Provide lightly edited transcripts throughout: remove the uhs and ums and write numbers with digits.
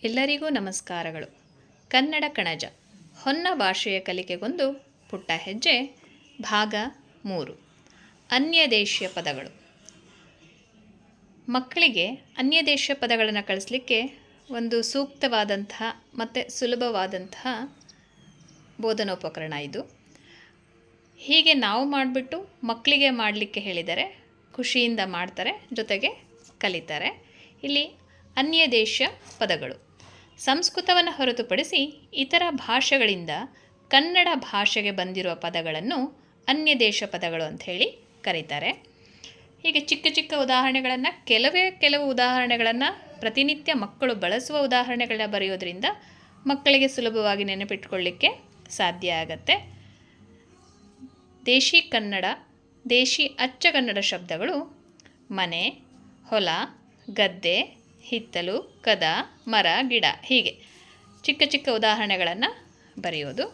ಎಲ್ಲರಿಗೂ ನಮಸ್ಕಾರಗಳು. ಕನ್ನಡ ಕಣಜ ಹೊನ್ನ ಭಾಷೆಯ ಕಲಿಕೆಗೊಂದು ಪುಟ್ಟ ಹೆಜ್ಜೆ ಭಾಗ 3 ಅನ್ಯದೇಶೀಯ ಪದಗಳು. ಮಕ್ಕಳಿಗೆ ಅನ್ಯದೇಶೀಯ ಪದಗಳನ್ನು ಕಳಿಸ್ಲಿಕ್ಕೆ ಒಂದು ಸೂಕ್ತವಾದಂತಹ ಮತ್ತು ಸುಲಭವಾದಂತಹ ಬೋಧನೋಪಕರಣ ಇದು. ಹೀಗೆ ನಾವು ಮಾಡಿಬಿಟ್ಟು ಮಕ್ಕಳಿಗೆ ಮಾಡಲಿಕ್ಕೆ ಹೇಳಿದರೆ ಖುಷಿಯಿಂದ ಮಾಡ್ತಾರೆ, ಜೊತೆಗೆ ಕಲಿತಾರೆ. ಇಲ್ಲಿ ಅನ್ಯದೇಶೀಯ ಪದಗಳು ಸಂಸ್ಕೃತವನ್ನು ಹೊರತುಪಡಿಸಿ ಇತರ ಭಾಷೆಗಳಿಂದ ಕನ್ನಡ ಭಾಷೆಗೆ ಬಂದಿರುವ ಪದಗಳನ್ನು ಅನ್ಯದೇಶ ಪದಗಳು ಅಂತ ಹೇಳಿ ಕರೀತಾರೆ. ಹೀಗೆ ಚಿಕ್ಕ ಚಿಕ್ಕ ಉದಾಹರಣೆಗಳನ್ನು ಕೆಲವು ಉದಾಹರಣೆಗಳನ್ನು ಪ್ರತಿನಿತ್ಯ ಮಕ್ಕಳು ಬಳಸುವ ಉದಾಹರಣೆಗಳನ್ನ ಬರೆಯೋದ್ರಿಂದ ಮಕ್ಕಳಿಗೆ ಸುಲಭವಾಗಿ ನೆನಪಿಟ್ಕೊಳ್ಳಿಕ್ಕೆ ಸಾಧ್ಯ ಆಗತ್ತೆ. ದೇಶಿ ಕನ್ನಡ, ದೇಶಿ ಅಚ್ಚ ಕನ್ನಡ ಶಬ್ದಗಳು ಮನೆ, ಹೊಲ, ಗದ್ದೆ, ಹಿತ್ತಲು, ಕದ, ಮರ, ಗಿಡ, ಹೀಗೆ ಚಿಕ್ಕ ಚಿಕ್ಕ ಉದಾಹರಣೆಗಳನ್ನು ಬರೆಯೋದು.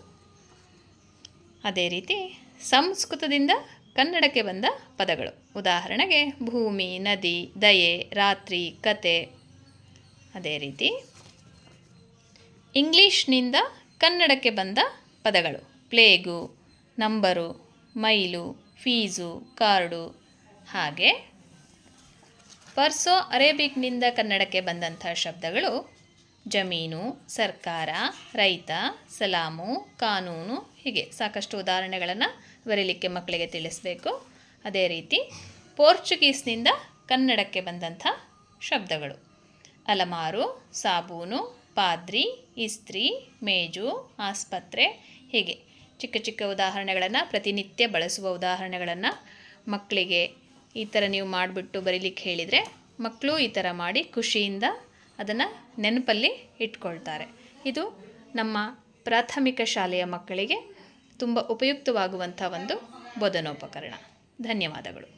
ಅದೇ ರೀತಿ ಸಂಸ್ಕೃತದಿಂದ ಕನ್ನಡಕ್ಕೆ ಬಂದ ಪದಗಳು, ಉದಾಹರಣೆಗೆ ಭೂಮಿ, ನದಿ, ದಯೆ, ರಾತ್ರಿ, ಕತೆ. ಅದೇ ರೀತಿ ಇಂಗ್ಲೀಷ್ನಿಂದ ಕನ್ನಡಕ್ಕೆ ಬಂದ ಪದಗಳು plague, number, mile, fees, card. ಹಾಗೆ ಪರ್ಸೋ ಅರೇಬಿಕ್ನಿಂದ ಕನ್ನಡಕ್ಕೆ ಬಂದಂಥ ಶಬ್ದಗಳು ಜಮೀನು, ಸರ್ಕಾರ, ರೈತ, ಸಲಾಮು, ಕಾನೂನು, ಹೀಗೆ ಸಾಕಷ್ಟು ಉದಾಹರಣೆಗಳನ್ನು ಬರೀಲಿಕ್ಕೆ ಮಕ್ಕಳಿಗೆ ತಿಳಿಸಬೇಕು. ಅದೇ ರೀತಿ ಪೋರ್ಚುಗೀಸ್ನಿಂದ ಕನ್ನಡಕ್ಕೆ ಬಂದಂಥ ಶಬ್ದಗಳು ಅಲಮಾರು, ಸಾಬೂನು, ಪಾದ್ರಿ, ಇಸ್ತ್ರಿ, ಮೇಜು, ಆಸ್ಪತ್ರೆ, ಹೀಗೆ ಚಿಕ್ಕ ಚಿಕ್ಕ ಉದಾಹರಣೆಗಳನ್ನು, ಪ್ರತಿನಿತ್ಯ ಬಳಸುವ ಉದಾಹರಣೆಗಳನ್ನು ಮಕ್ಕಳಿಗೆ ಈ ಥರ ನೀವು ಮಾಡಿಬಿಟ್ಟು ಬರೀಲಿಕ್ಕೆ ಹೇಳಿದರೆ ಮಕ್ಕಳು ಈ ಥರ ಮಾಡಿ ಖುಷಿಯಿಂದ ಅದನ್ನು ನೆನಪಲ್ಲಿ ಇಟ್ಕೊಳ್ತಾರೆ. ಇದು ನಮ್ಮ ಪ್ರಾಥಮಿಕ ಶಾಲೆಯ ಮಕ್ಕಳಿಗೆ ತುಂಬ ಉಪಯುಕ್ತವಾಗುವಂಥ ಒಂದು ಬೋಧನೋಪಕರಣ. ಧನ್ಯವಾದಗಳು.